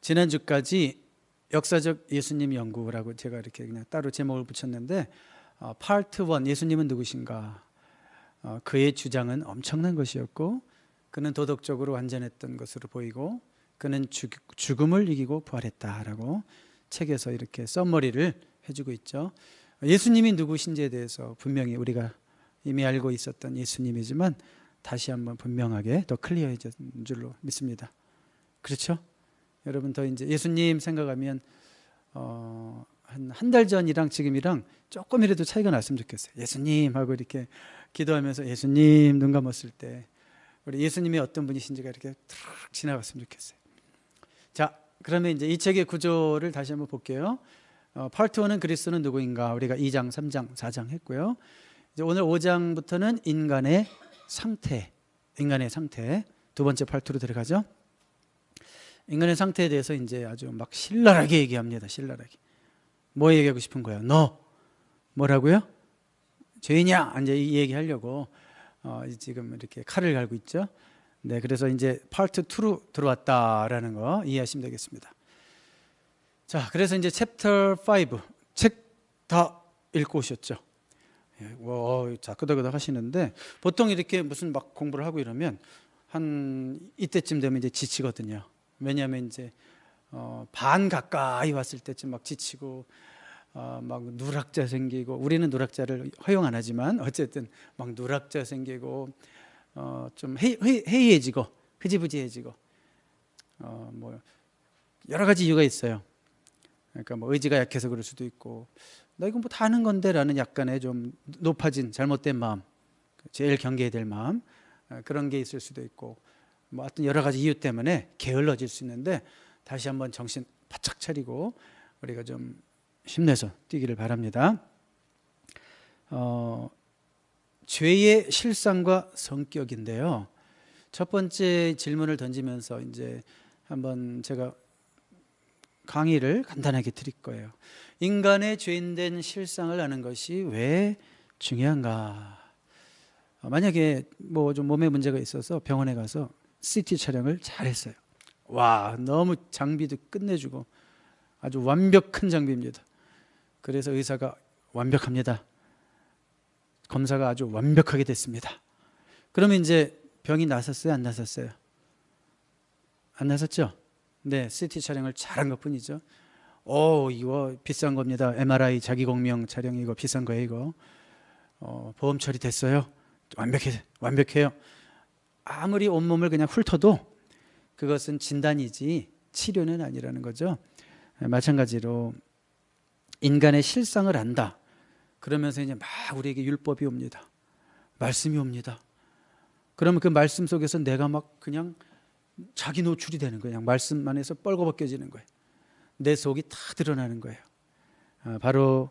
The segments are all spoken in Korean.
지난주까지 역사적 예수님 연구라고 제가 이렇게 그냥 따로 제목을 붙였는데 파트 1 예수님은 누구신가? 그의 주장은 엄청난 것이었고 그는 도덕적으로 완전했던 것으로 보이고 그는 죽음을 이기고 부활했다라고 책에서 이렇게 썸머리를 해주고 있죠. 예수님이 누구신지에 대해서 분명히 우리가 이미 알고 있었던 예수님이지만 다시 한번 분명하게 더 클리어해진 줄로 믿습니다. 그렇죠? 여러분 더 이제 예수님 생각하면 한 달 전이랑 지금이랑 조금이라도 차이가 났으면 좋겠어요. 예수님 하고 이렇게 기도하면서 예수님 눈 감았을 때 우리 예수님이 어떤 분이신지가 이렇게 탁 지나갔으면 좋겠어요. 자, 그러면 이제 이 책의 구조를 다시 한번 볼게요. 파트 1은 그리스도는 누구인가? 우리가 2장, 3장, 4장 했고요. 이제 오늘 5장부터는 인간의 상태 두 번째 파트로 들어가죠. 인간의 상태에 대해서 이제 아주 막 신랄하게 얘기합니다. 신랄하게. 뭐 얘기하고 싶은 거예요? 너 뭐라고요? 죄인이야? 이제 이 얘기하려고 지금 이렇게 칼을 갈고 있죠. 네, 그래서 이제 파트 2로 들어왔다라는 거 이해하시면 되겠습니다. 자, 그래서 이제 챕터 5 책 다 읽고 오셨죠? 자, 끄덕끄덕 하시는데 보통 이렇게 무슨 막 공부를 하고 이러면 한 이때쯤 되면 이제 지치거든요. 왜냐하면 이제 반 가까이 왔을 때쯤 막 지치고 막 누락자 생기고 우리는 누락자를 허용 안 하지만 어쨌든 막 누락자 생기고 좀 해이해지고 흐지부지해지고 뭐 여러 가지 이유가 있어요. 그러니까 뭐 의지가 약해서 그럴 수도 있고 나 이거 뭐 다 아는 건데 라는 약간의 좀 높아진 잘못된 마음, 제일 경계해야 될 마음, 그런 게 있을 수도 있고 뭐 하여튼 여러 가지 이유 때문에 게을러질 수 있는데 다시 한번 정신 바짝 차리고 우리가 좀 힘내서 뛰기를 바랍니다. 죄의 실상과 성격인데요. 첫 번째 질문을 던지면서 이제 한번 제가 강의를 간단하게 드릴 거예요. 인간의 죄인된 실상을 아는 것이 왜 중요한가? 만약에 뭐 좀 몸에 문제가 있어서 병원에 가서 CT 촬영을 잘했어요. 와, 너무 장비도 끝내주고 아주 완벽한 장비입니다. 그래서 의사가 완벽합니다. 검사가 아주 완벽하게 됐습니다. 그러면 이제 병이 나섰어요? 안 나섰어요? 안 나섰죠? 네, CT 촬영을 잘한 것 뿐이죠. 이거 비싼 겁니다. MRI 자기공명 촬영 이거 비싼 거예요, 이거. 보험 처리됐어요. 완벽해요. 아무리 온몸을 그냥 훑어도 그것은 진단이지 치료는 아니라는 거죠. 마찬가지로 인간의 실상을 안다. 그러면서 이제 막 우리에게 율법이 옵니다. 말씀이 옵니다. 그러면 그 말씀 속에서 내가 막 그냥 자기 노출이 되는 거예요. 그냥 말씀만 해서 뻘거벗겨지는 거예요. 내 속이 다 드러나는 거예요. 바로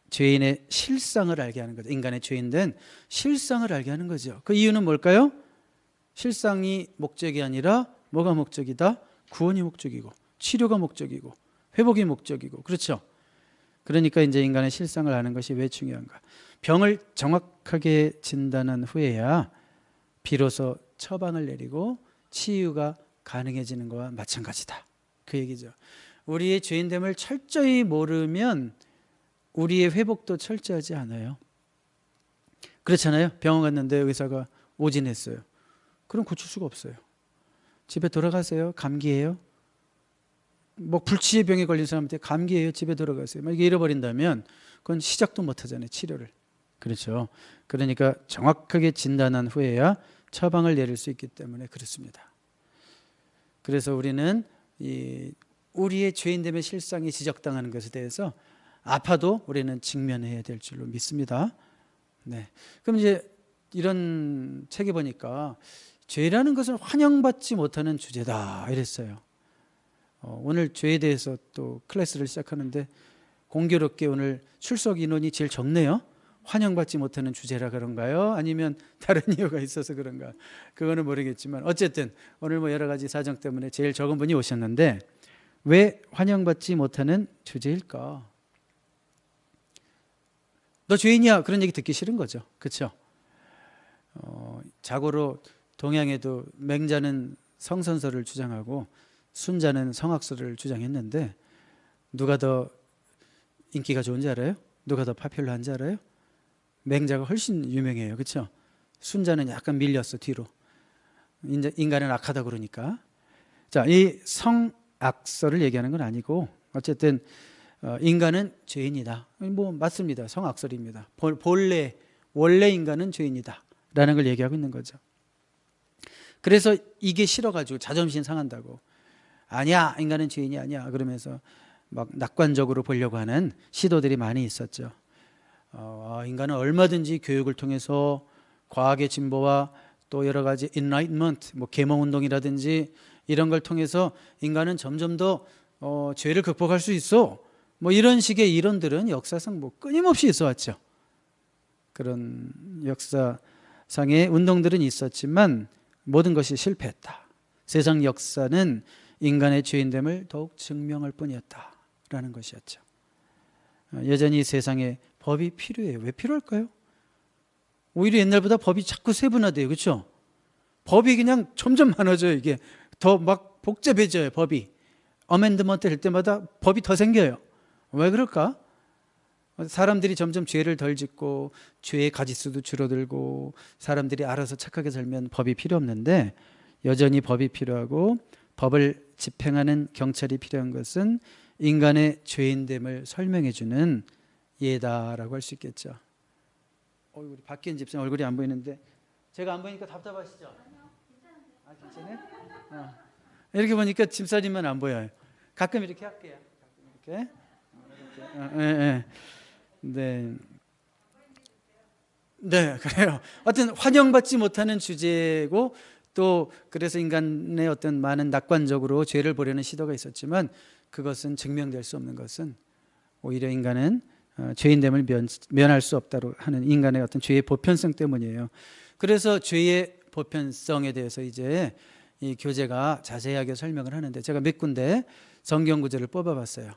죄인의 실상을 알게 하는 거죠. 인간의 죄인된 실상을 알게 하는 거죠. 그 이유는 뭘까요? 실상이 목적이 아니라 뭐가 목적이다? 구원이 목적이고 치료가 목적이고 회복이 목적이고 그렇죠. 그러니까 이제 인간의 실상을 아는 것이 왜 중요한가? 병을 정확하게 진단한 후에야 비로소 처방을 내리고 치유가 가능해지는 것과 마찬가지다. 그 얘기죠. 우리의 죄인됨을 철저히 모르면 우리의 회복도 철저하지 않아요. 그렇잖아요. 병원 갔는데 의사가 오진했어요. 그럼 고칠 수가 없어요. 집에 돌아가세요. 감기예요. 뭐 불치의 병에 걸린 사람한테 감기예요. 집에 돌아가세요. 막 이게 잃어버린다면 그건 시작도 못 하잖아요. 치료를. 그렇죠. 그러니까 정확하게 진단한 후에야 처방을 내릴 수 있기 때문에 그렇습니다. 그래서 우리는 우리의 죄인됨의 실상이 지적당하는 것에 대해서 아파도 우리는 직면해야 될 줄로 믿습니다. 네. 그럼 이제 이런 책에 보니까 죄라는 것은 환영받지 못하는 주제다 이랬어요. 오늘 죄에 대해서 또 클래스를 시작하는데 공교롭게 오늘 출석 인원이 제일 적네요. 환영받지 못하는 주제라 그런가요? 아니면 다른 이유가 있어서 그런가? 그거는 모르겠지만 어쨌든 오늘 뭐 여러 가지 사정 때문에 제일 적은 분이 오셨는데 왜 환영받지 못하는 주제일까? 너 죄인이야 그런 얘기 듣기 싫은 거죠. 그렇죠? 자고로 동양에도 맹자는 성선설을 주장하고 순자는 성악설을 주장했는데 누가 더 인기가 좋은지 알아요? 누가 더 파퓰러한지 알아요? 맹자가 훨씬 유명해요. 그렇죠? 순자는 약간 밀렸어 뒤로. 이제 인간은 악하다 그러니까. 자, 이 성악설을 얘기하는 건 아니고 어쨌든 인간은 죄인이다. 뭐 맞습니다. 성악설입니다. 원래 인간은 죄인이다 라는 걸 얘기하고 있는 거죠. 그래서 이게 싫어가지고 자존심 상한다고, 아니야 인간은 죄인이 아니야 그러면서 막 낙관적으로 보려고 하는 시도들이 많이 있었죠. 인간은 얼마든지 교육을 통해서 과학의 진보와 또 여러 가지 enlightenment, 뭐 계몽운동이라든지 이런 걸 통해서 인간은 점점 더 죄를 극복할 수 있어. 뭐 이런 식의 이론들은 역사상 뭐 끊임없이 있어 왔죠. 그런 역사상의 운동들은 있었지만 모든 것이 실패했다. 세상 역사는 인간의 죄인됨을 더욱 증명할 뿐이었다라는 것이었죠. 여전히 세상에 법이 필요해요. 왜 필요할까요? 오히려 옛날보다 법이 자꾸 세분화돼요. 그렇죠? 법이 그냥 점점 많아져요. 이게 더 막 복잡해져요. 법이 어멘드먼트 할 때마다 법이 더 생겨요. 왜 그럴까? 사람들이 점점 죄를 덜 짓고 죄의 가짓수도 줄어들고 사람들이 알아서 착하게 살면 법이 필요 없는데, 여전히 법이 필요하고 법을 집행하는 경찰이 필요한 것은 인간의 죄인됨을 설명해 주는 예다라고 할 수 있겠죠. 우리 박기현 집사님 얼굴이 안 보이는데 제가 안 보이니까 답답하시죠? 괜찮아요? 이렇게 보니까 집사님만 안 보여요. 가끔 이렇게 할게요. 이렇게. 네. 네, 그래요. 하여튼 환영받지 못하는 주제고, 또 그래서 인간의 어떤 많은 낙관적으로 죄를 보려는 시도가 있었지만 그것은 증명될 수 없는 것은 오히려 인간은 죄인됨을 면할 수 없다고 하는 인간의 어떤 죄의 보편성 때문이에요. 그래서 죄의 보편성에 대해서 이제 이 교재가 자세하게 설명을 하는데 제가 몇 군데 성경 구절을 뽑아봤어요.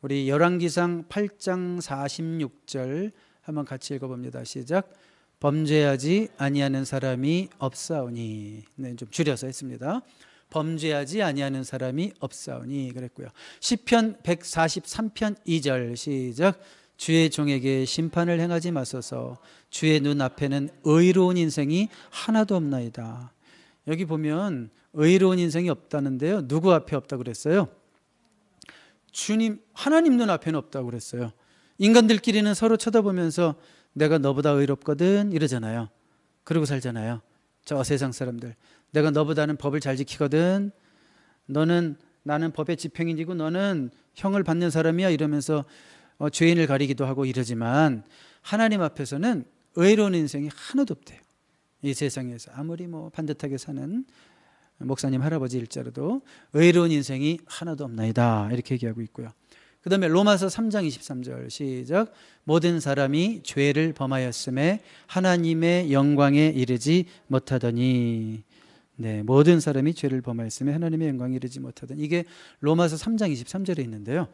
우리 열왕기상 8장 46절 한번 같이 읽어봅니다. 시작. 범죄하지 아니하는 사람이 없사오니. 네, 좀 줄여서 했습니다. 범죄하지 아니하는 사람이 없사오니 그랬고요. 시편 143편 2절 시작. 주의 종에게 심판을 행하지 마소서. 주의 눈앞에는 의로운 인생이 하나도 없나이다. 여기 보면 의로운 인생이 없다는데요, 누구 앞에 없다고 그랬어요? 주님, 하나님 눈앞에는 없다고 그랬어요. 인간들끼리는 서로 쳐다보면서 내가 너보다 의롭거든 이러잖아요. 그러고 살잖아요. 저 세상 사람들, 내가 너보다는 법을 잘 지키거든, 나는 법의 집행인이고 너는 형을 받는 사람이야 이러면서 죄인을 가리기도 하고 이러지만 하나님 앞에서는 의로운 인생이 하나도 없대요. 이 세상에서 아무리 뭐 반듯하게 사는 목사님 할아버지 일자로도 의로운 인생이 하나도 없나이다 이렇게 얘기하고 있고요. 그 다음에 로마서 3장 23절 시작. 모든 사람이 죄를 범하였음에 하나님의 영광에 이르지 못하더니. 네, 모든 사람이 죄를 범하였음에 하나님의 영광에 이르지 못하더니. 이게 로마서 3장 23절에 있는데요,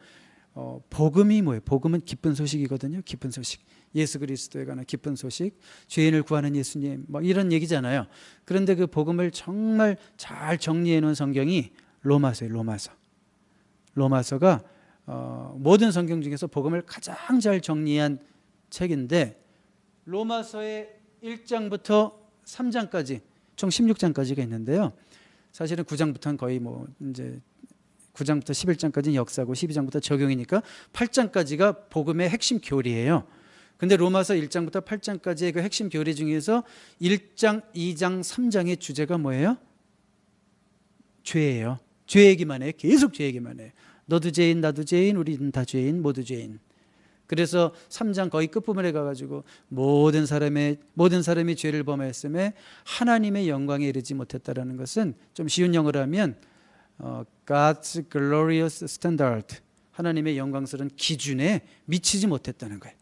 복음이 뭐예요? 복음은 기쁜 소식이거든요. 기쁜 소식, 예수 그리스도에 관한 기쁜 소식, 죄인을 구하는 예수님, 뭐 이런 얘기잖아요. 그런데 그 복음을 정말 잘 정리해 놓은 성경이 로마서예요. 로마서가 모든 성경 중에서 복음을 가장 잘 정리한 책인데, 로마서의 1장부터 3장까지 총 16장까지가 있는데요, 사실은 9장부터는 거의 뭐 이제 9장부터 11장까지는 역사고 12장부터 적용이니까 8장까지가 복음의 핵심 교리예요. 근데 로마서 1장부터 8장까지의 그 핵심 교리 중에서 1장, 2장, 3장의 주제가 뭐예요? 죄예요. 죄 얘기만 해요. 계속 죄 얘기만 해요. 너도 죄인, 나도 죄인, 우리는 다 죄인, 모두 죄인. 그래서 3장 거의 끝부분에 가가지고 모든 사람이 죄를 범하였음에 하나님의 영광에 이르지 못했다라는 것은 좀 쉬운 영어로 하면 God's glorious standard, 하나님의 영광스러운 기준에 미치지 못했다는 거예요.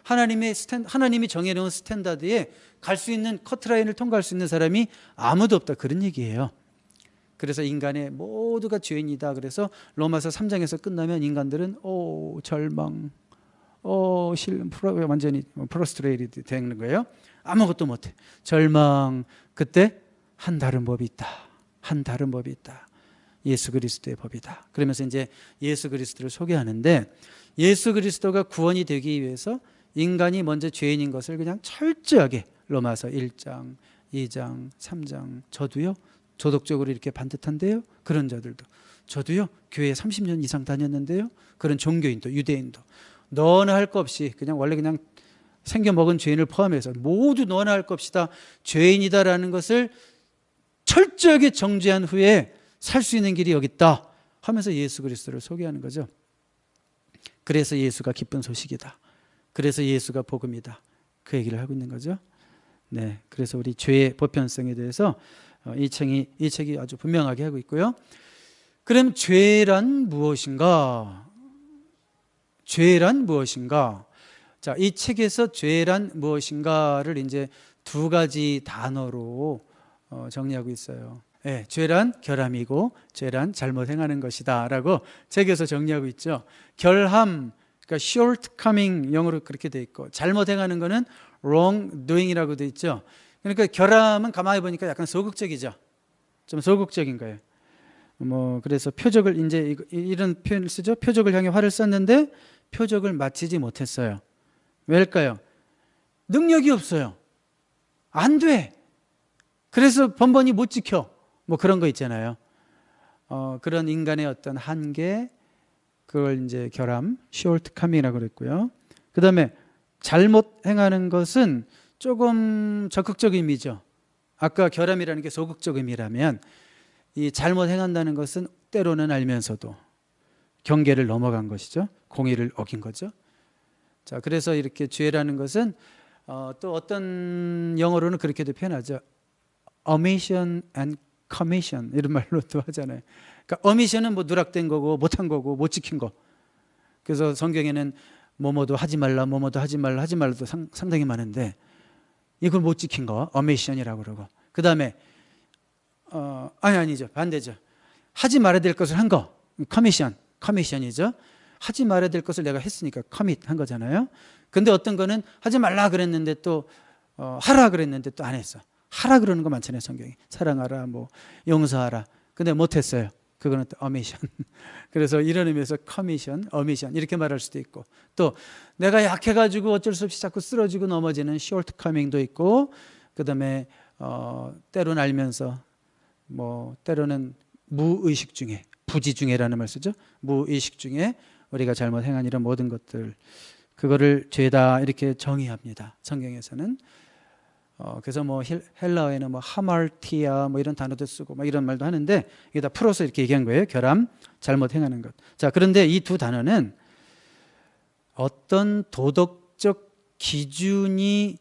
하나님이 정해놓은 스탠다드에 갈 수 있는, 커트라인을 통과할 수 있는 사람이 아무도 없다, 그런 얘기예요. 그래서 인간의 모두가 죄인이다. 그래서 로마서 3장에서 끝나면 인간들은 절망, 완전히 프러스트레이트 되는 거예요. 아무것도 못해. 절망. 그때 한 다른 법이 있다. 예수 그리스도의 법이다. 그러면서 이제 예수 그리스도를 소개하는데, 예수 그리스도가 구원이 되기 위해서 인간이 먼저 죄인인 것을 그냥 철저하게 로마서 1장, 2장, 3장, 저도요 도덕적으로 이렇게 반듯한데요, 그런 자들도, 저도요 교회 30년 이상 다녔는데요, 그런 종교인도 유대인도 너나 할 것 없이 그냥 원래 그냥 생겨먹은 죄인을 포함해서 모두 너나 할 것 없이 다 죄인이다라는 것을 철저하게 정죄한 후에 살 수 있는 길이 여기 있다 하면서 예수 그리스도를 소개하는 거죠. 그래서 예수가 기쁜 소식이다. 그래서 예수가 복음이다. 그 얘기를 하고 있는 거죠. 네, 그래서 우리 죄의 보편성에 대해서 이 책이 아주 분명하게 하고 있고요. 그럼 죄란 무엇인가? 죄란 무엇인가? 자, 이 책에서 죄란 무엇인가를 이제 두 가지 단어로 정리하고 있어요. 네, 죄란 결함이고 죄란 잘못 행하는 것이다 라고 책에서 정리하고 있죠. 결함, 그러니까 shortcoming, 영어로 그렇게 돼 있고, 잘못 행하는 거는 wrongdoing이라고 돼 있죠. 그러니까 결함은 가만히 보니까 약간 소극적이죠. 좀 소극적인 거예요. 그래서 표적을 이제 이런 표현을 쓰죠. 표적을 향해 활을 쐈는데 표적을 마치지 못했어요. 왜일까요? 능력이 없어요. 안 돼. 그래서 번번이 못 지켜. 그런 거 있잖아요. 그런 인간의 어떤 한계, 그걸 이제 결함, shortcoming이라고 그랬고요. 그 다음에 잘못 행하는 것은 조금 적극적 의미죠. 아까 결함이라는 게 소극적 의미라면, 이 잘못 행한다는 것은 때로는 알면서도 경계를 넘어간 것이죠. 공의를 어긴 거죠. 자, 그래서 이렇게 죄라는 것은 또 어떤 영어로는 그렇게도 표현하죠. omission and commission, 이런 말로도 하잖아요. 그러니까 omission은 누락된 거고 못한 거고 못 지킨 거. 그래서 성경에는 뭐뭐도 하지 말라, 뭐뭐도 하지 말라, 하지 말라도 상당히 많은데, 이걸 못 지킨 거 omission이라고 그러고, 그 다음에 아니죠, 반대죠. 하지 말아야 될 것을 한 거 commission이죠. 하지 말아야 될 것을 내가 했으니까 commit 한 거잖아요. 근데 어떤 거는 하지 말라 그랬는데 또 하라 그랬는데 또 안 했어. 하라 그러는 거 많잖아요, 성경에. 사랑하라, 용서하라. 근데 못했어요. 그거는 또 omission. 그래서 이런 의미에서 commission, omission 이렇게 말할 수도 있고, 또 내가 약해가지고 어쩔 수 없이 자꾸 쓰러지고 넘어지는 shortcoming도 있고, 그 다음에 때로는 알면서, 때로는 무의식 중에, 부지중해라는 말 쓰죠. 무의식 중에 우리가 잘못 행한 이런 모든 것들, 그거를 죄다 이렇게 정의합니다, 성경에서는. 그래서 헬라어에는 하말티아 이런 단어도 쓰고 이런 말도 하는데, 이게 다 풀어서 이렇게 얘기한 거예요. 결함, 잘못 행하는 것. 자, 그런데 이 두 단어는 어떤 도덕적 기준이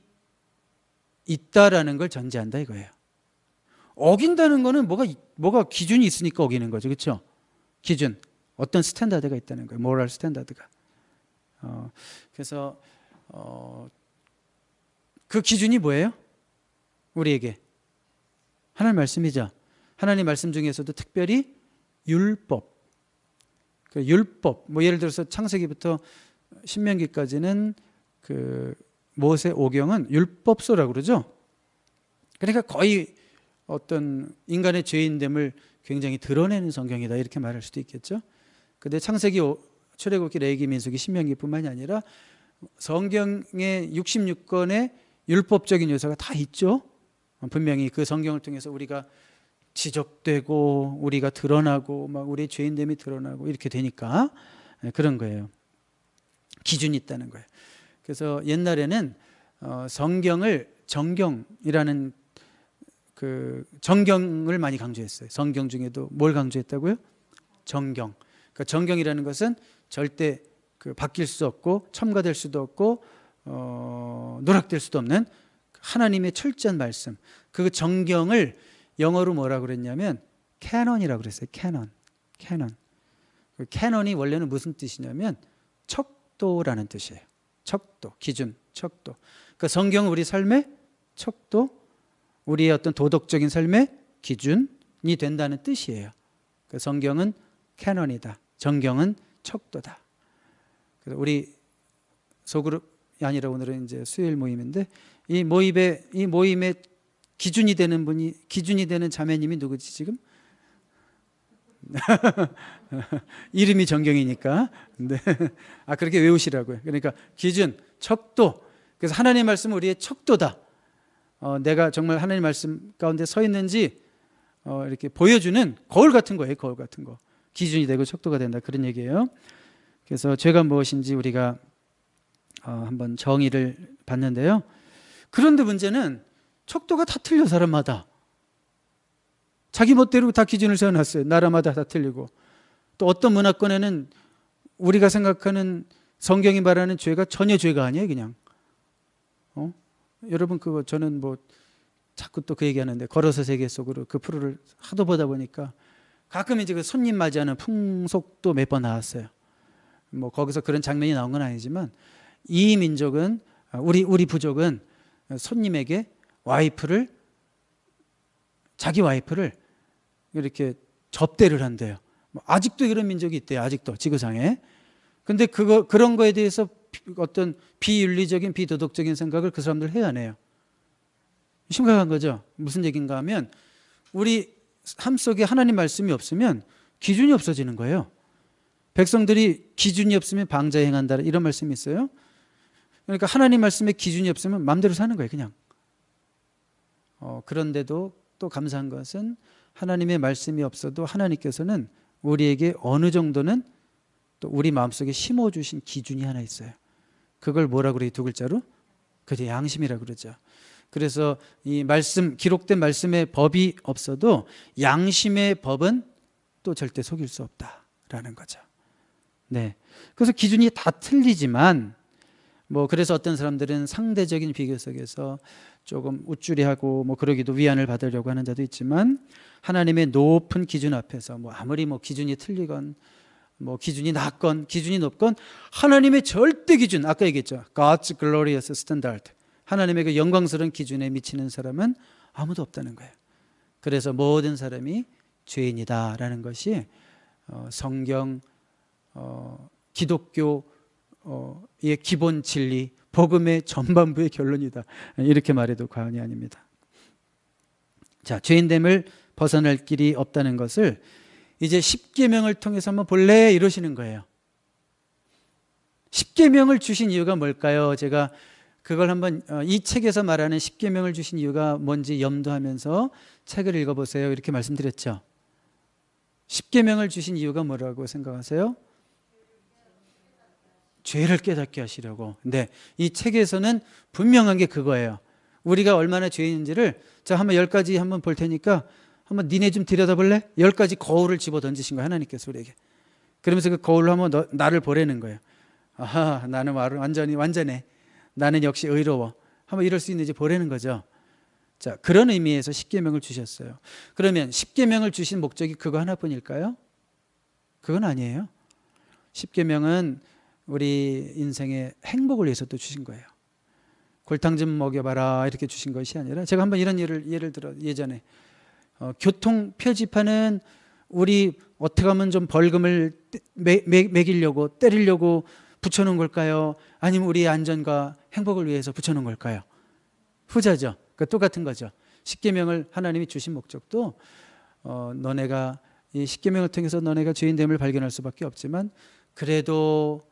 있다라는 걸 전제한다 이거예요. 어긴다는 거는 뭐가 기준이 있으니까 어기는 거죠, 그렇죠? 기준, 어떤 스탠다드가 있다는 거예요. 모럴 스탠다드가. 그래서 그 기준이 뭐예요? 우리에게 하나님 말씀이죠. 하나님 말씀 중에서도 특별히 율법, 그 율법, 예를 들어서 창세기부터 신명기까지는 그 모세 오경은 율법서라고 그러죠. 그러니까 거의 어떤 인간의 죄인됨을 굉장히 드러내는 성경이다 이렇게 말할 수도 있겠죠. 근데 창세기, 출애굽기, 레위기, 민수기, 신명기뿐만이 아니라 성경의 66권의 율법적인 요소가 다 있죠. 분명히 그 성경을 통해서 우리가 지적되고 우리가 드러나고 우리의 죄인됨이 드러나고 이렇게 되니까 그런 거예요. 기준이 있다는 거예요. 그래서 옛날에는 성경을 정경이라는 그 정경을 많이 강조했어요. 성경 중에도 뭘 강조했다고요? 정경. 그러니까 정경이라는 것은 절대 바뀔 수 없고 첨가될 수도 없고 누락될 수도 없는 하나님의 철저한 말씀. 그 정경을 영어로 뭐라고 그랬냐면 캐논이라고 그랬어요. 캐논. 그 캐논이 원래는 무슨 뜻이냐면 척도라는 뜻이에요. 척도, 기준, 척도. 그러니까 성경은 우리 삶의 척도, 우리의 어떤 도덕적인 삶의 기준이 된다는 뜻이에요. 그러니까 성경은 캐논이다. 정경은 척도다. 그래서 우리 소그룹이 아니라 오늘은 이제 수요일 모임인데, 이 모임의 기준이 되는 자매님이 누구지 지금? 이름이 정경이니까. 네. 아, 그렇게 외우시라고요. 그러니까 기준, 척도. 그래서 하나님의 말씀은 우리의 척도다. 내가 정말 하나님의 말씀 가운데 서 있는지 이렇게 보여주는 거울 같은 거예요. 거울 같은 거. 기준이 되고 척도가 된다. 그런 얘기예요. 그래서 죄가 무엇인지 우리가 한번 정의를 봤는데요. 그런데 문제는 척도가 다 틀려, 사람마다. 자기 멋대로 다 기준을 세워놨어요. 나라마다 다 틀리고. 또 어떤 문화권에는 우리가 생각하는 성경이 말하는 죄가 전혀 죄가 아니에요, 그냥. 여러분, 그거 저는 뭐 자꾸 또 그 얘기하는데, 걸어서 세계 속으로 그 프로를 하도 보다 보니까 가끔 이제 그 손님 맞이하는 풍속도 몇 번 나왔어요. 뭐 거기서 그런 장면이 나온 건 아니지만, 이 민족은, 우리 부족은 손님에게 자기 와이프를 이렇게 접대를 한대요. 아직도 이런 민족이 있대요. 아직도 지구상에. 근데 그런 거에 대해서 어떤 비윤리적인 비도덕적인 생각을 그 사람들 해야 하네요. 심각한 거죠. 무슨 얘기인가 하면, 우리 삶 속에 하나님 말씀이 없으면 기준이 없어지는 거예요. 백성들이 기준이 없으면 방자에 행한다, 이런 말씀이 있어요. 그러니까 하나님 말씀에 기준이 없으면 마음대로 사는 거예요, 그냥. 그런데도 또 감사한 것은, 하나님의 말씀이 없어도 하나님께서는 우리에게 어느 정도는 또 우리 마음속에 심어주신 기준이 하나 있어요. 그걸 뭐라고 그래요? 두 글자로? 그게 양심이라고 그러죠. 그래서 이 말씀, 기록된 말씀의 법이 없어도 양심의 법은 또 절대 속일 수 없다라는 거죠. 네. 그래서 기준이 다 틀리지만, 뭐 그래서 어떤 사람들은 상대적인 비교 속에서 조금 우쭐해하고 뭐 그러기도 위안을 받으려고 하는 자도 있지만, 하나님의 높은 기준 앞에서 뭐 아무리 뭐 기준이 틀리건 뭐 기준이 낮건 기준이 높건, 하나님의 절대 기준, 아까 얘기했죠. God's glorious standard. 하나님의 그 영광스러운 기준에 미치는 사람은 아무도 없다는 거예요. 그래서 모든 사람이 죄인이다라는 것이 성경, 기독교의 기본 진리, 복음의 전반부의 결론이다. 이렇게 말해도 과언이 아닙니다. 자, 죄인됨을 벗어날 길이 없다는 것을 이제 십계명을 통해서 한번 볼래? 이러시는 거예요. 십계명을 주신 이유가 뭘까요? 제가 그걸 한번 이 책에서 말하는 십계명을 주신 이유가 뭔지 염두하면서 책을 읽어보세요. 이렇게 말씀드렸죠. 십계명을 주신 이유가 뭐라고 생각하세요? 죄를 깨닫게 하시려고. 근데 이 책에서는 분명한 게 그거예요. 우리가 얼마나 죄인인지를, 자, 한번 10가지 한번 볼 테니까 한번 니네 좀 들여다볼래? 10가지 거울을 집어 던지신 거예요, 하나님께서 우리에게. 그러면서 그 거울로 한번 나를 보라는 거예요. 아하, 나는 완전해. 나는 역시 의로워. 한번 이럴 수 있는지 보라는 거죠. 자, 그런 의미에서 십계명을 주셨어요. 그러면 십계명을 주신 목적이 그거 하나뿐일까요? 그건 아니에요. 십계명은 우리 인생의 행복을 위해서 또 주신 거예요. 골탕 좀 먹여봐라 이렇게 주신 것이 아니라, 제가 한번 이런 예를 들어, 예전에 교통 표지판은 우리 어떻게 하면 좀 벌금을 매기려고, 때리려고 붙여놓은 걸까요? 아니면 우리의 안전과 행복을 위해서 붙여놓은 걸까요? 후자죠. 그러니까 똑같은 거죠. 십계명을 하나님이 주신 목적도 너네가 이 십계명을 통해서 너네가 죄인됨을 발견할 수밖에 없지만, 그래도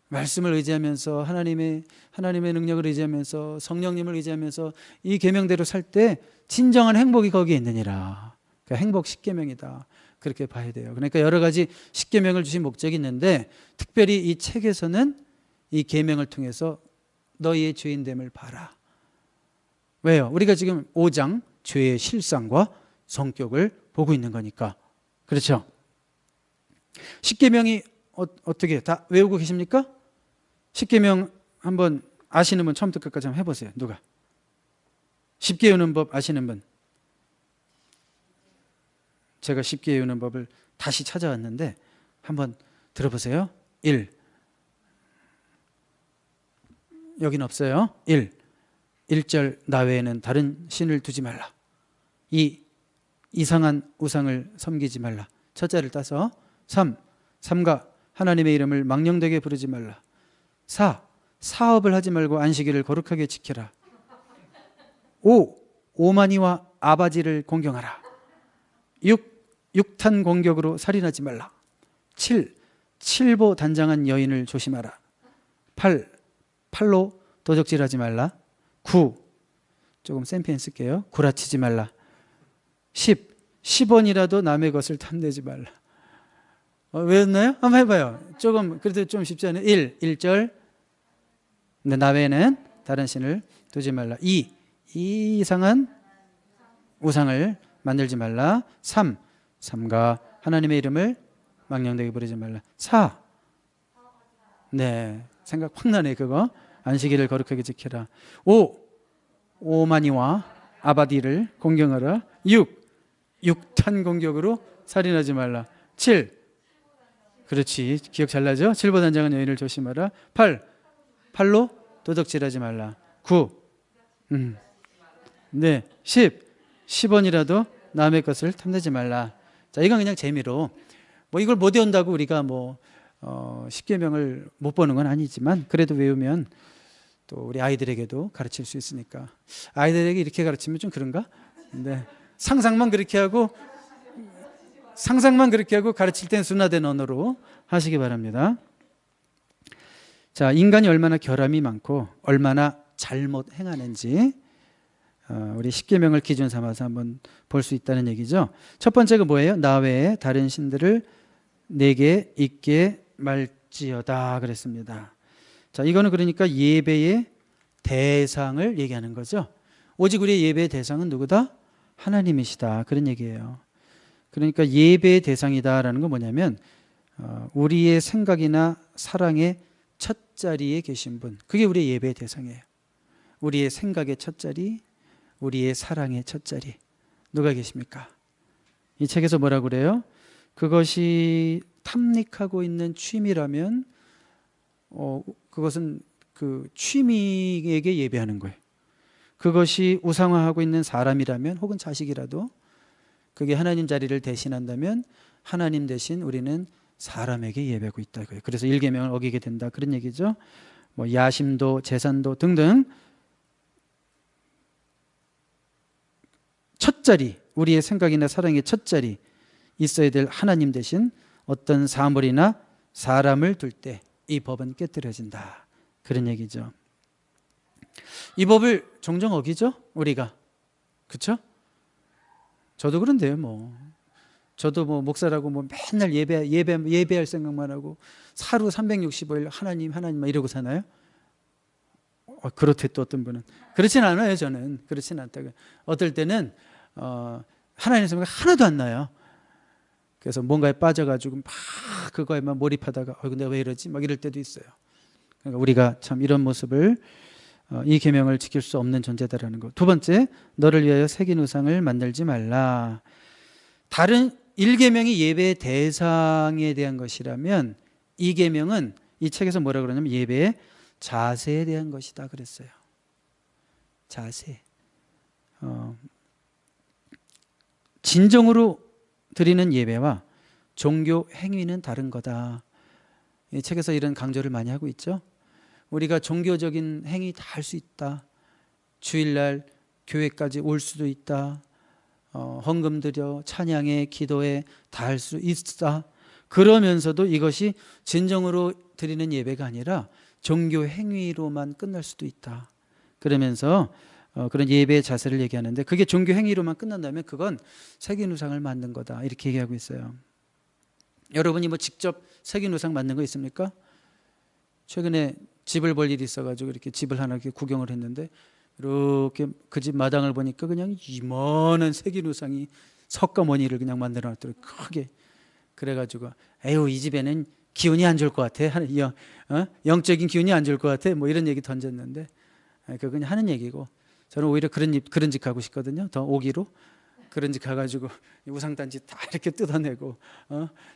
말씀을 의지하면서 하나님의 능력을 의지하면서 성령님을 의지하면서 이 계명대로 살 때 진정한 행복이 거기에 있느니라. 그러니까 행복 십계명이다. 그렇게 봐야 돼요. 그러니까 여러 가지 십계명을 주신 목적이 있는데, 특별히 이 책에서는 이 계명을 통해서 너희의 죄인됨을 봐라. 왜요? 우리가 지금 5장 죄의 실상과 성격을 보고 있는 거니까. 그렇죠? 십계명이 어떻게 다 외우고 계십니까? 십계명 한번 아시는 분 처음부터 끝까지 한번 해보세요. 누가? 쉽게 외우는 법 아시는 분? 제가 쉽게 외우는 법을 다시 찾아왔는데 한번 들어보세요. 1. 여긴 없어요. 1. 1절 나 외에는 다른 신을 두지 말라. 2. 이상한 우상을 섬기지 말라. 첫자를 따서. 3. 삼가 하나님의 이름을 망령되게 부르지 말라. 4. 사업을 하지 말고 안식일을 거룩하게 지켜라. 5. 오마니와 아바지를 공경하라. 6. 육탄 공격으로 살인하지 말라. 7. 칠보 단장한 여인을 조심하라. 8. 팔로 도적질하지 말라. 9. 조금 센 펜 쓸게요. 구라치지 말라. 10. 10원이라도 남의 것을 탐내지 말라. 외웠나요? 한번 해봐요. 조금 그래도 좀 쉽지 않아요? 1절 나 외에는 다른 신을 두지 말라. 2. 이 이상한 우상을 만들지 말라. 3. 삼가 하나님의 이름을 망령되게 부르지 말라. 4. 네, 생각 확 나네 그거. 안식일을 거룩하게 지켜라. 5. 오마니와 아바디를 공경하라. 6. 육탄 공격으로 살인하지 말라. 7. 그렇지, 기억 잘 나죠? 7보 단장한 여인을 조심하라. 8. 팔로 도적질하지 말라. 9. 네, 10. 10원이라도 남의 것을 탐내지 말라. 자, 이건 그냥 재미로 뭐 이걸 못 외운다고 우리가 뭐 10계명을 못 보는 건 아니지만 그래도 외우면 또 우리 아이들에게도 가르칠 수 있으니까. 아이들에게 이렇게 가르치면 좀 그런가? 네. 상상만 그렇게 하고 가르칠 땐 순화된 언어로 하시기 바랍니다. 자, 인간이 얼마나 결함이 많고 얼마나 잘못 행하는지 우리 십계명을 기준 삼아서 한번 볼 수 있다는 얘기죠. 첫 번째가 뭐예요? 나 외에 다른 신들을 내게 있게 말지어다 그랬습니다. 자, 이거는 그러니까 예배의 대상을 얘기하는 거죠. 오직 우리의 예배의 대상은 누구다? 하나님이시다, 그런 얘기예요. 그러니까 예배의 대상이다라는 건 뭐냐면 우리의 생각이나 사랑의 첫 자리에 계신 분, 그게 우리의 예배의 대상이에요. 우리의 생각의 첫 자리, 우리의 사랑의 첫 자리, 누가 계십니까? 이 책에서 뭐라고 그래요? 그것이 탐닉하고 있는 취미라면 그것은 그 취미에게 예배하는 거예요. 그것이 우상화하고 있는 사람이라면 혹은 자식이라도 그게 하나님 자리를 대신한다면 하나님 대신 우리는 사람에게 예배하고 있다고요. 그래서 1계명을 어기게 된다, 그런 얘기죠. 뭐 야심도 재산도 등등 첫 자리, 우리의 생각이나 사랑의 첫 자리 있어야 될 하나님 대신 어떤 사물이나 사람을 둘 때 이 법은 깨뜨려진다, 그런 얘기죠. 이 법을 종종 어기죠, 우리가. 그렇죠? 저도 그런데요. 저도 목사라고 맨날 예배할 생각만 하고 하루 365일 하나님 막 이러고 사나요? 그렇대 또 어떤 분은. 그렇진 않아요. 저는 그렇진 않다고요. 어떨 때는 하나님 생각 하나도 안 나요. 그래서 뭔가에 빠져가지고 막 그거에만 몰입하다가 내가 왜 이러지? 막 이럴 때도 있어요. 그러니까 우리가 참 이런 모습을 이 계명을 지킬 수 없는 존재다라는 것. 두 번째, 너를 위하여 새긴 우상을 만들지 말라. 다른 1계명이 예배의 대상에 대한 것이라면 이 계명은 이 책에서 뭐라 그러냐면 예배의 자세에 대한 것이다 그랬어요. 자세. 진정으로 드리는 예배와 종교 행위는 다른 거다. 이 책에서 이런 강조를 많이 하고 있죠. 우리가 종교적인 행위 다 할 수 있다. 주일날 교회까지 올 수도 있다. 헌금 드려 찬양에 기도에 다 할 수 있다. 그러면서도 이것이 진정으로 드리는 예배가 아니라 종교 행위로만 끝날 수도 있다. 그러면서 그런 예배의 자세를 얘기하는데 그게 종교 행위로만 끝난다면 그건 새긴 우상을 만든 거다, 이렇게 얘기하고 있어요. 여러분이 직접 새긴 우상 만든 거 있습니까? 최근에 집을 볼 일이 있어가지고 이렇게 집을 하나 이렇게 구경을 했는데 이렇게 그 집 마당을 보니까 그냥 이만한 새긴 우상이 석가모니를 그냥 만들어 놨더라고요, 크게. 그래가지고 에휴, 이 집에는 기운이 안 좋을 것 같아, 영적인 기운이 안 좋을 것 같아, 이런 얘기 던졌는데 그거 그냥 하는 얘기고, 저는 오히려 그런 집 가고 싶거든요. 더 오기로 그런 집 가가지고 우상단지 다 이렇게 뜯어내고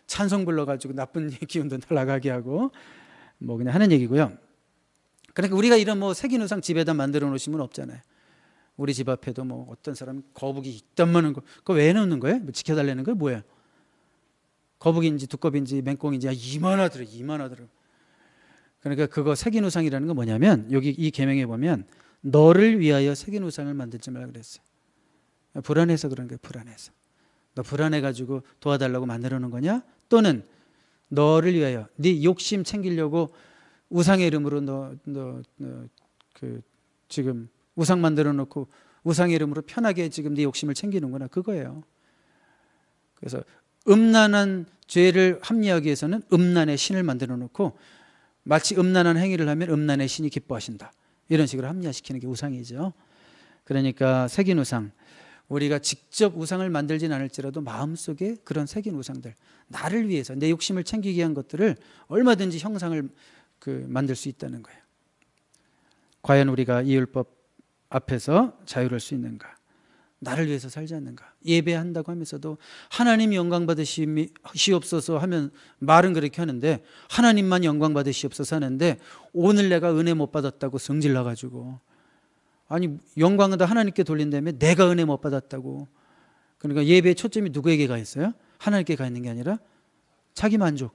찬송 불러가지고 나쁜 기운도 날아가게 하고 그냥 하는 얘기고요. 그러니까 우리가 이런 새긴 우상 집에다 만들어 놓으시면 없잖아요. 우리 집 앞에도 어떤 사람 거북이 이딴만한 거 그거 왜 놓는 거예요? 지켜달라는 거예요? 뭐예요? 거북이인지 두꺼비인지 맹꽁인지 이만하더라고. 그러니까 그거 새긴 우상이라는 건 뭐냐면 여기 이 계명에 보면 너를 위하여 새긴 우상을 만들지 말라 그랬어요. 불안해서 그런 거예요. 불안해서. 너 불안해가지고 도와달라고 만들어 놓은 거냐? 또는 너를 위하여 네 욕심 챙기려고 우상의 이름으로 그 지금 우상 만들어 놓고 우상의 이름으로 편하게 지금 네 욕심을 챙기는구나, 그거예요. 그래서 음란한 죄를 합리화하기 위해서는 음란의 신을 만들어 놓고 마치 음란한 행위를 하면 음란의 신이 기뻐하신다, 이런 식으로 합리화시키는 게 우상이죠. 그러니까 새긴 우상, 우리가 직접 우상을 만들진 않을지라도 마음속에 그런 새긴 우상들, 나를 위해서 내 욕심을 챙기기 위한 것들을 얼마든지 형상을 만들 수 있다는 거예요. 과연 우리가 이 율법 앞에서 자유로울 수 있는가? 나를 위해서 살지 않는가? 예배한다고 하면서도 하나님 영광 받으시옵소서 하면 말은 그렇게 하는데 하나님만 영광 받으시옵소서 하는데 오늘 내가 은혜 못 받았다고 성질나가지고, 아니 영광은 다 하나님께 돌린다며 내가 은혜 못 받았다고. 그러니까 예배의 초점이 누구에게 가 있어요? 하나님께 가 있는 게 아니라 자기 만족,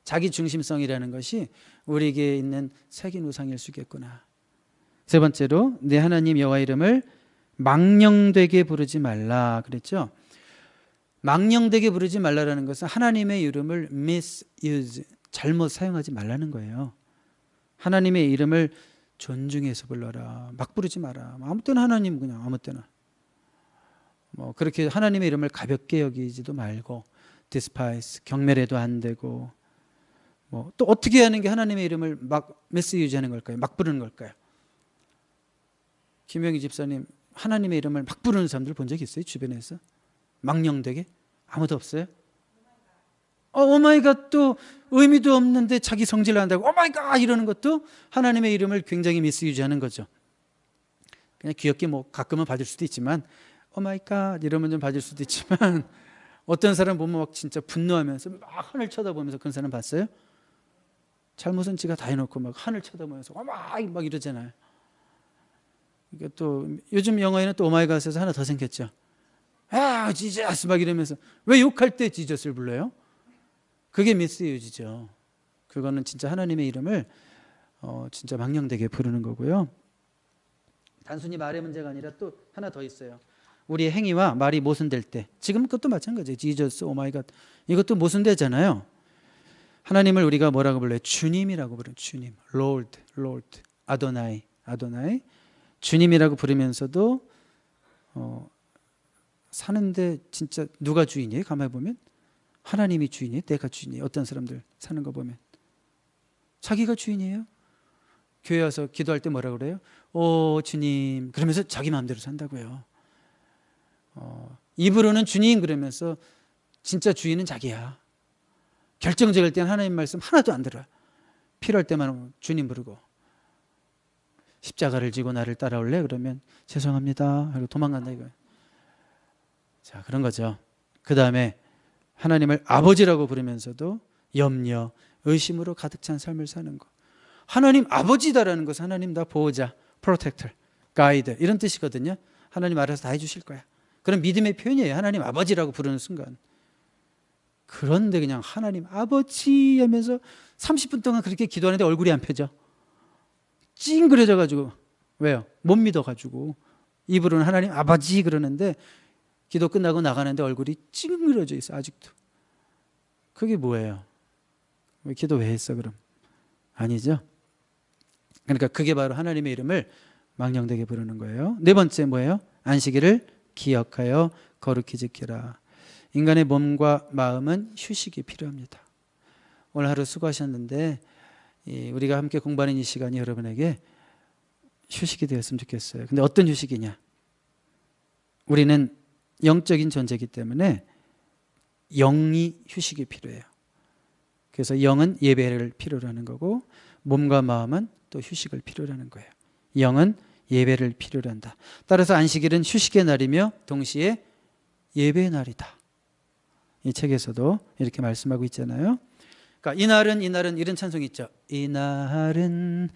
자기 중심성이라는 것이 우리에게 있는 새긴 우상일 수 있겠구나. 세 번째로, 내 하나님 여호와 이름을 망령되게 부르지 말라 그랬죠. 망령되게 부르지 말라라는 것은 하나님의 이름을 misuse, 잘못 사용하지 말라는 거예요. 하나님의 이름을 존중해서 불러라, 막 부르지 마라. 아무 때나 하나님, 그냥 아무 때나 뭐 그렇게 하나님의 이름을 가볍게 여기지도 말고, despise, 경멸해도 안 되고, 뭐 또 어떻게 하는 게 하나님의 이름을 막 misUse하는 걸까요? 막 부르는 걸까요? 김영희 집사님, 하나님의 이름을 막 부르는 사람들 본 적 있어요? 주변에서 망령되게? 아무도 없어요? 오마이갓도 의미도 없는데 자기 성질을 한다고 오마이갓 이러는 것도 하나님의 이름을 굉장히 미스유지하는 거죠. 그냥 귀엽게 뭐 가끔은 받을 수도 있지만 오마이갓 이러면 좀 받을 수도 있지만 어떤 사람 보면 막 진짜 분노하면서 막 하늘 쳐다보면서, 그런 사람 봤어요? 잘못은 지가 다 해놓고 막 하늘 쳐다보면서 오마이 막 이러잖아요. 그러니까 또 요즘 영어에는 또 오마이갓에서 하나 더 생겼죠. 아 지저스 막 이러면서, 왜 욕할 때 지저스를 불러요? 그게 미스유지죠. 그거는 진짜 하나님의 이름을 진짜 망령되게 부르는 거고요. 단순히 말의 문제가 아니라 또 하나 더 있어요. 우리의 행위와 말이 모순될 때, 지금 그것도 마찬가지예요. 지저스, 오마이갓, 이것도 모순되잖아요. 하나님을 우리가 뭐라고 불러요? 주님이라고 부르는, 주님, Lord, Lord, 아도나이, 아도나이, 주님이라고 부르면서도 사는데 진짜 누가 주인이에요? 가만히 보면 하나님이 주인이에요? 내가 주인이에요? 어떤 사람들 사는 거 보면 자기가 주인이에요. 교회 와서 기도할 때 뭐라 그래요? 오 주님, 그러면서 자기 마음대로 산다고요. 입으로는 주님 그러면서 진짜 주인은 자기야. 결정적일 때는 하나님 말씀 하나도 안 들어요. 필요할 때만 주님 부르고, 십자가를 지고 나를 따라올래? 그러면 죄송합니다 하고 도망간다 이거예요. 자, 그런 거죠. 그 다음에 하나님을 아버지라고 부르면서도 염려, 의심으로 가득 찬 삶을 사는 거. 하나님 아버지다라는 것은 하나님 나 보호자, 프로텍터, 가이드 이런 뜻이거든요. 하나님 알아서 다 해주실 거야. 그런 믿음의 표현이에요. 하나님 아버지라고 부르는 순간. 그런데 그냥 하나님 아버지 하면서 30분 동안 그렇게 기도하는데 얼굴이 안 펴져. 찡그려져가지고. 왜요? 못 믿어가지고. 입으로는 하나님 아버지 그러는데 기도 끝나고 나가는데 얼굴이 찡그려져 있어 아직도. 그게 뭐예요? 기도 왜 했어 그럼? 아니죠. 그러니까 그게 바로 하나님의 이름을 망령되게 부르는 거예요. 네 번째 뭐예요? 안식일을 기억하여 거룩히 지키라. 인간의 몸과 마음은 휴식이 필요합니다. 오늘 하루 수고하셨는데 우리가 함께 공부하는 이 시간이 여러분에게 휴식이 되었으면 좋겠어요. 근데 어떤 휴식이냐? 우리는 영적인 존재이기 때문에 영이 휴식이 필요해요. 그래서 영은 예배를 필요로 하는 거고, 몸과 마음은 또 휴식을 필요로 하는 거예요. 영은 예배를 필요로 한다. 따라서 안식일은 휴식의 날이며 동시에 예배의 날이다. 이 책에서도 이렇게 말씀하고 있잖아요. 그러니까 이날은 이런 찬송이 있죠. 이날은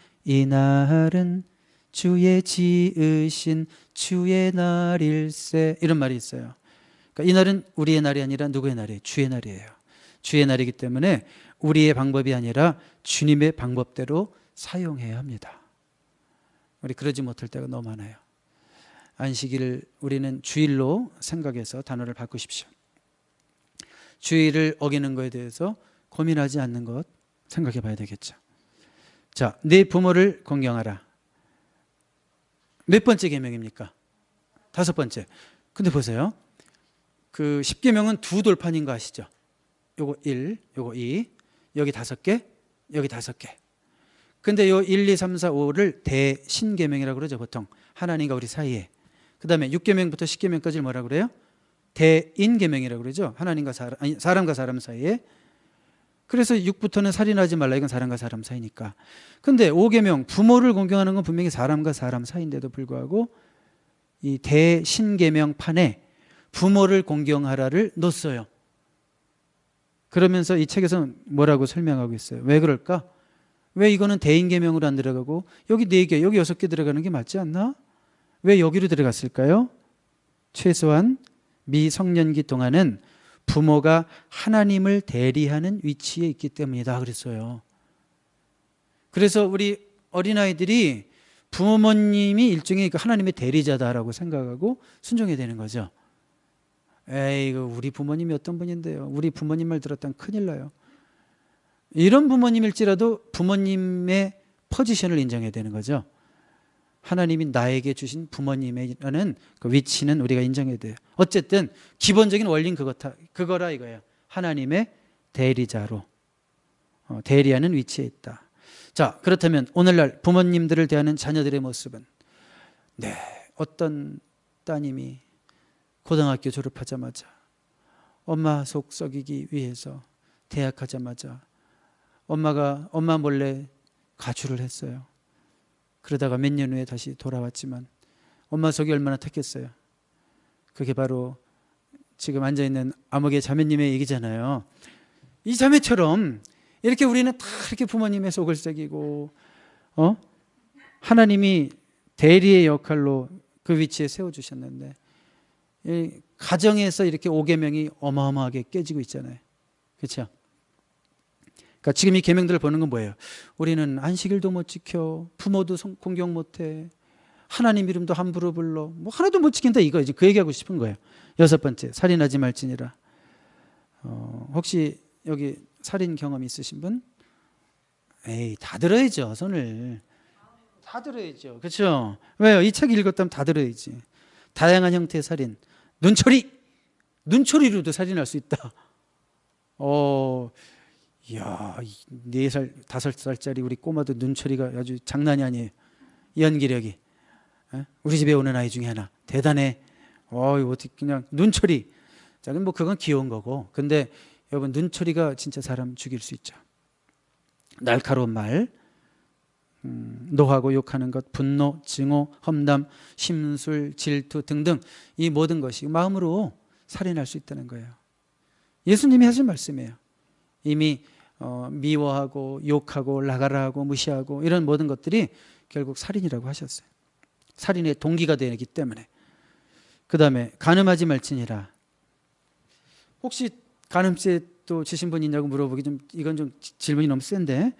주의 지으신 주의 날일세, 이런 말이 있어요. 그러니까 이날은 우리의 날이 아니라 누구의 날이에요? 주의 날이에요. 주의 날이기 때문에 우리의 방법이 아니라 주님의 방법대로 사용해야 합니다. 우리 그러지 못할 때가 너무 많아요. 안식일을 우리는 주일로 생각해서 단어를 바꾸십시오. 주의를 어기는 것에 대해서 고민하지 않는 것 생각해 봐야 되겠죠. 자, 네 부모를 공경하라. 몇 번째 계명입니까? 5번째. 근데 보세요. 그 10계명은 두 돌판인 거 아시죠? 요거 1, 요거 2, 여기 5개, 여기 5개. 근데 요 1, 2, 3, 4, 5를 대신계명이라고 그러죠, 보통. 하나님과 우리 사이에. 그 다음에 6계명부터 10계명까지를 뭐라고 그래요? 대인계명이라고 그러죠. 하나님과 사람과 사람 사이에. 그래서 6부터는 살인하지 말라. 이건 사람과 사람 사이니까. 근데 5계명, 부모를 공경하는 건 분명히 사람과 사람 사이인데도 불구하고 이 대신계명 판에 부모를 공경하라를 넣었어요. 그러면서 이 책에서는 뭐라고 설명하고 있어요? 왜 그럴까? 왜 이거는 대인계명으로 안 들어가고 여기 4개, 여기 6개 들어가는 게 맞지 않나? 왜 여기로 들어갔을까요? 최소한 미성년기 동안은 부모가 하나님을 대리하는 위치에 있기 때문이다 그랬어요. 그래서 우리 어린아이들이 부모님이 일종의 하나님의 대리자다라고 생각하고 순종해야 되는 거죠. 에이, 우리 부모님이 어떤 분인데요. 우리 부모님 말 들었다면 큰일 나요. 이런 부모님일지라도 부모님의 포지션을 인정해야 되는 거죠. 하나님이 나에게 주신 부모님이라는 그 위치는 우리가 인정해야 돼요. 어쨌든 기본적인 원리는 그거라 이거예요. 하나님의 대리자로 대리하는 위치에 있다. 자, 그렇다면 오늘날 부모님들을 대하는 자녀들의 모습은 어떤 따님이 고등학교 졸업하자마자 엄마 속 썩이기 위해서 대학하자마자 엄마 몰래 가출을 했어요. 그러다가 몇 년 후에 다시 돌아왔지만 엄마 속이 얼마나 탔겠어요. 그게 바로 지금 앉아있는 아무개 자매님의 얘기잖아요. 이 자매처럼 이렇게 우리는 다 이렇게 부모님의 속을 썩이고 하나님이 대리의 역할로 그 위치에 세워주셨는데 이 가정에서 이렇게 5계명이 어마어마하게 깨지고 있잖아요. 그렇죠? 그러니까 지금 이 계명들을 보는 건 뭐예요? 우리는 안식일도 못 지켜, 부모도 공경 못해, 하나님 이름도 함부로 불러, 뭐 하나도 못 지킨다 이거지. 그 얘기하고 싶은 거예요. 6번째, 살인하지 말지니라. 혹시 여기 살인 경험 있으신 분? 에이, 다 들어야죠. 손을 다 들어야죠. 그렇죠? 왜요? 이 책 읽었다면 다 들어야지. 다양한 형태의 살인, 눈초리로도 살인할 수 있다. 이야, 4살, 5살짜리 우리 꼬마도 눈초리가 아주 장난이 아니에요. 연기력이. 우리 집에 오는 아이 중에 하나. 대단해. 어떻게 그냥 눈초리. 자, 뭐 그건 귀여운 거고. 근데 여러분, 눈초리가 진짜 사람 죽일 수 있죠. 날카로운 말, 노하고 욕하는 것, 분노, 증오, 험담, 심술, 질투 등등 이 모든 것이 마음으로 살인할 수 있다는 거예요. 예수님이 하신 말씀이에요. 이미 미워하고 욕하고 라가라하고 무시하고 이런 모든 것들이 결국 살인이라고 하셨어요. 살인의 동기가 되기 때문에. 그 다음에 간음하지 말지니라. 혹시 간음죄 또 지신 분 있냐고 물어보기 이건 좀 질문이 너무 센데.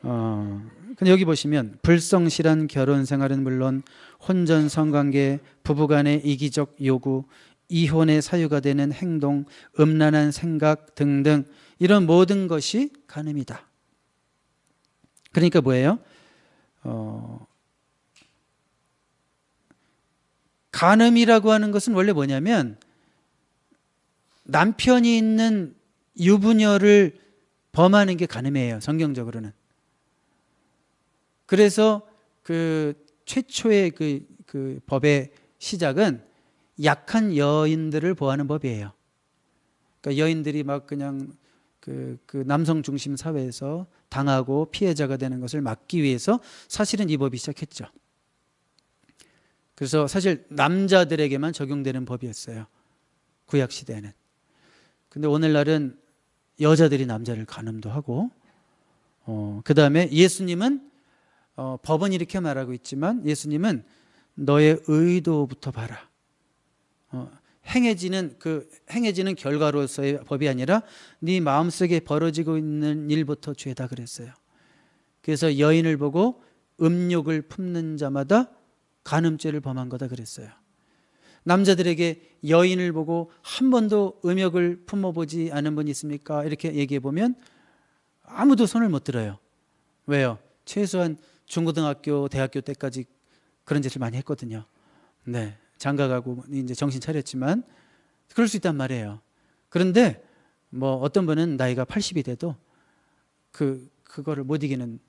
근데 여기 보시면 불성실한 결혼 생활은 물론 혼전 성관계, 부부간의 이기적 요구, 이혼의 사유가 되는 행동, 음란한 생각 등등 이런 모든 것이 간음이다. 그러니까 뭐예요? 간음이라고 하는 것은 원래 뭐냐면 남편이 있는 유부녀를 범하는 게 간음이에요. 성경적으로는. 그래서 그 최초의 그 법의 시작은 약한 여인들을 보호하는 법이에요. 그러니까 여인들이 막 그냥 그 남성 중심 사회에서 당하고 피해자가 되는 것을 막기 위해서 사실은 이 법이 시작했죠. 그래서 사실 남자들에게만 적용되는 법이었어요. 구약 시대에는. 근데 오늘날은 여자들이 남자를 간음도 하고, 그 다음에 예수님은 법은 이렇게 말하고 있지만 예수님은 너의 의도부터 봐라. 행해지는 결과로서의 법이 아니라 네 마음속에 벌어지고 있는 일부터 죄다 그랬어요. 그래서 여인을 보고 음욕을 품는 자마다 간음죄를 범한 거다 그랬어요. 남자들에게 여인을 보고 한 번도 음욕을 품어보지 않은 분이 있습니까? 이렇게 얘기해 보면 아무도 손을 못 들어요. 왜요? 최소한 중고등학교, 대학교 때까지 그런 짓을 많이 했거든요. 네, 장가가고 이제 정신 차렸지만 그럴 수 있단 말이에요. 그런데 뭐 어떤 분은 나이가 80이 돼도 그거를 못 이기는,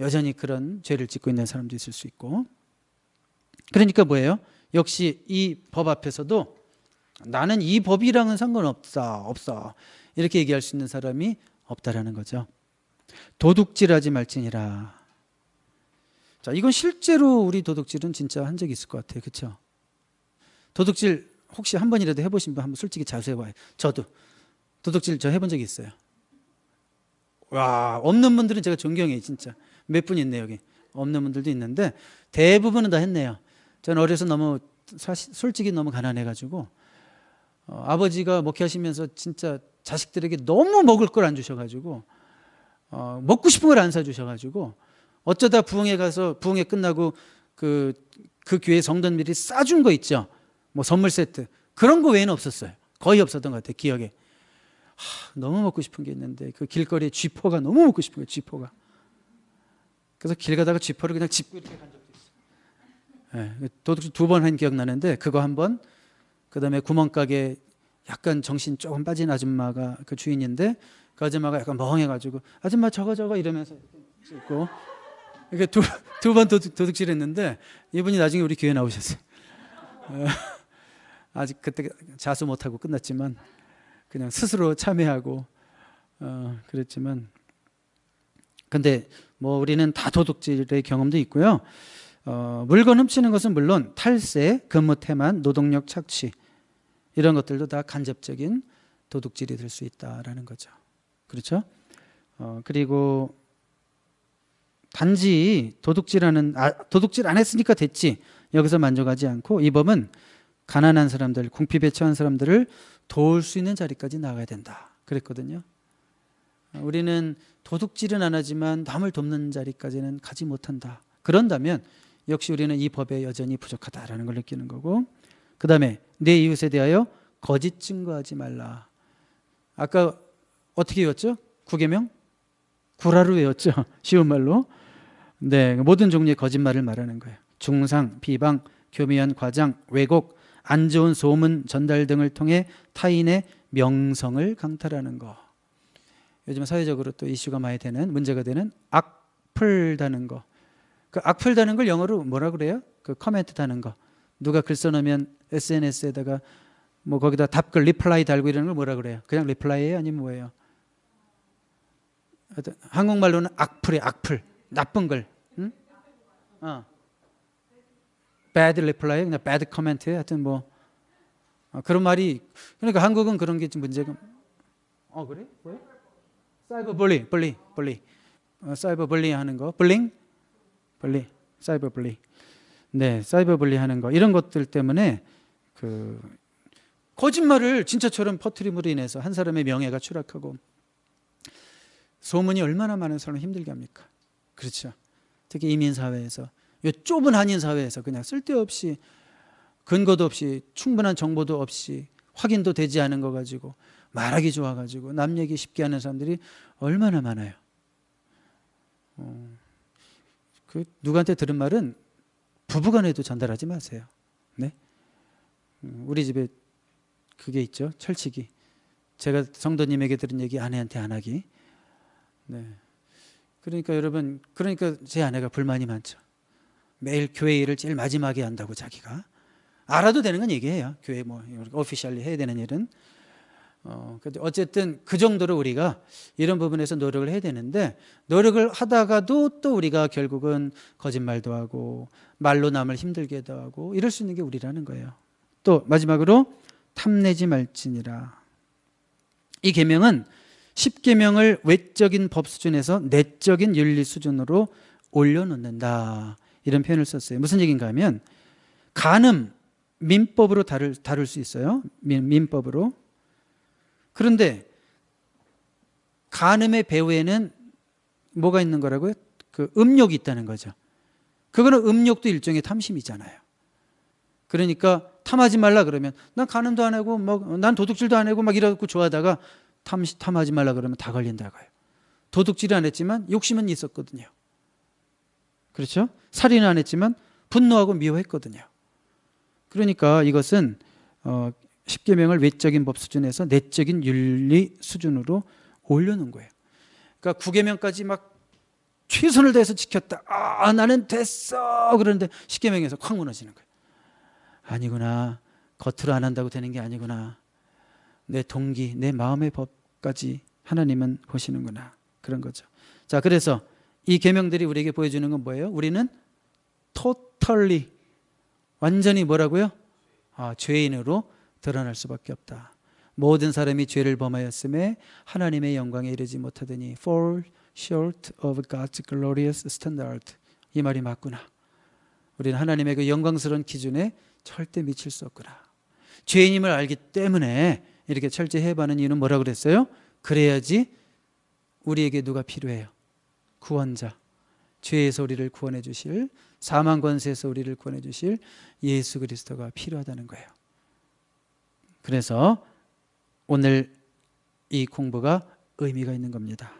여전히 그런 죄를 짓고 있는 사람도 있을 수 있고. 그러니까 뭐예요? 역시 이 법 앞에서도 나는 이 법이랑은 상관없어 이렇게 얘기할 수 있는 사람이 없다라는 거죠. 도둑질하지 말지니라. 자, 이건 실제로 우리 도둑질은 진짜 한 적이 있을 것 같아요. 그렇죠? 도둑질 혹시 한 번이라도 해보신 분 한번 솔직히 자수해봐요. 저도 도둑질 저 해본 적이 있어요. 와, 없는 분들은 제가 존경해요. 진짜 몇 분 있네요. 여기 없는 분들도 있는데 대부분은 다 했네요. 저는 어려서 너무 솔직히 너무 가난해가지고 아버지가 목회하시면서 진짜 자식들에게 너무 먹을 걸 안 주셔가지고 먹고 싶은 걸 안 사주셔가지고 어쩌다 부흥회 가서 부흥회 끝나고 그 교회 성도들이 싸준 거 있죠. 뭐 선물 세트 그런 거 외에는 없었어요. 거의 없었던 것 같아요. 기억에. 너무 먹고 싶은 게 있는데 그 길거리에 쥐포가 너무 먹고 싶은 거예요. 쥐포가. 그래서 길 가다가 쥐포를 그냥 짚고 이렇게 간 적도 있어요. 네, 도둑질 2번 한 기억 나는데 그거 한 번, 그다음에 구멍가게 약간 정신 조금 빠진 아줌마가 그 주인인데 그 아줌마가 약간 멍해가지고 아줌마 저거 이러면서 있고 이게 두 번 도둑질했는데 이분이 나중에 우리 교회 나오셨어요. 아직 그때 자수 못하고 끝났지만 그냥 스스로 참회하고 그랬지만, 근데 뭐 우리는 다 도둑질의 경험도 있고요. 물건 훔치는 것은 물론 탈세, 근무 태만, 노동력 착취 이런 것들도 다 간접적인 도둑질이 될 수 있다라는 거죠. 그렇죠? 그리고 단지 도둑질 안 했으니까 됐지 여기서 만족하지 않고 이 법은 가난한 사람들, 궁핍에 처한 사람들을 도울 수 있는 자리까지 나가야 된다 그랬거든요. 우리는 도둑질은 안 하지만 남을 돕는 자리까지는 가지 못한다. 그런다면 역시 우리는 이 법에 여전히 부족하다라는 걸 느끼는 거고, 그 다음에 내 이웃에 대하여 거짓 증거하지 말라. 아까 어떻게 외웠죠? 9계명? 구라로 외웠죠. 쉬운 말로. 네, 모든 종류의 거짓말을 말하는 거예요. 중상, 비방, 교미한 과장, 왜곡, 안 좋은 소문 전달 등을 통해 타인의 명성을 강탈하는 거. 요즘 사회적으로 또 이슈가 많이 되는, 문제가 되는 악플 다는 거. 그 악플 다는 걸 영어로 뭐라 그래요? 그 커멘트 다는 거. 누가 글 써놓으면 SNS에다가 뭐 거기다 답글 리플라이 달고 이러는 걸 뭐라 그래요? 그냥 리플라이예요? 아니면 뭐예요? 한국말로는 악플이에요. 악플. 나쁜 글. 응? bad reply, 그냥 bad comment에 하여튼 뭐 그런 말이. 그러니까 한국은 그런 게 좀 문제가. 그래? 왜? 사이버 bully. 사이버 bully 하는 거. bully, 사이버 bully. 네, 사이버 bully 하는 거. 이런 것들 때문에 그 거짓말을 진짜처럼 퍼뜨림으로 인해서 한 사람의 명예가 추락하고 소문이 얼마나 많은 사람을 힘들게 합니까? 그렇죠. 특히 이민 사회에서, 이 좁은 한인 사회에서 그냥 쓸데없이 근거도 없이 충분한 정보도 없이 확인도 되지 않은 거 가지고 말하기 좋아가지고 남 얘기 쉽게 하는 사람들이 얼마나 많아요. 그 누구한테 들은 말은 부부간에도 전달하지 마세요. 네? 우리 집에 그게 있죠. 철칙이. 제가 성도님에게 들은 얘기 아내한테 안 하기. 네. 그러니까 여러분, 그러니까 제 아내가 불만이 많죠. 매일 교회 일을 제일 마지막에 한다고 자기가. 알아도 되는 건 얘기해요. 교회 뭐 오피셜리 해야 되는 일은. 어쨌든 그 정도로 우리가 이런 부분에서 노력을 해야 되는데, 노력을 하다가도 또 우리가 결국은 거짓말도 하고 말로 남을 힘들게도 하고 이럴 수 있는 게 우리라는 거예요. 또 마지막으로 탐내지 말지니라. 이 계명은 10계명을 외적인 법 수준에서 내적인 윤리 수준으로 올려놓는다, 이런 표현을 썼어요. 무슨 얘기인가 하면 간음, 민법으로 다룰 수 있어요. 민법으로. 그런데 간음의 배후에는 뭐가 있는 거라고요? 그 음욕이 있다는 거죠. 그거는 음욕도 일종의 탐심이잖아요. 그러니까 탐하지 말라 그러면 난 간음도 안 하고 난 도둑질도 안 하고 막 이러고 좋아하다가 탐하지 말라 그러면 다 걸린다고요. 도둑질은 안 했지만 욕심은 있었거든요. 그렇죠? 살인은 안 했지만 분노하고 미워했거든요. 그러니까 이것은 10계명을 외적인 법 수준에서 내적인 윤리 수준으로 올려놓은 거예요. 그러니까 9계명까지 막 최선을 다해서 지켰다. 나는 됐어. 그러는데 10계명에서 콱 무너지는 거예요. 아니구나. 겉으로 안 한다고 되는 게 아니구나. 내 동기, 내 마음의 법까지 하나님은 보시는구나. 그런 거죠. 자, 그래서 이 계명들이 우리에게 보여주는 건 뭐예요? 우리는 totally, 완전히 뭐라고요? 죄인으로 드러날 수밖에 없다. 모든 사람이 죄를 범하였음에 하나님의 영광에 이르지 못하더니 fall short of God's glorious standard. 이 말이 맞구나. 우리는 하나님의 그 영광스러운 기준에 절대 미칠 수 없구나. 죄인임을 알기 때문에 이렇게 철저히 해봐는 이유는 뭐라고 그랬어요? 그래야지 우리에게 누가 필요해요? 구원자. 죄에서 우리를 구원해 주실, 사망 권세에서 우리를 구원해 주실 예수 그리스도가 필요하다는 거예요. 그래서 오늘 이 공부가 의미가 있는 겁니다.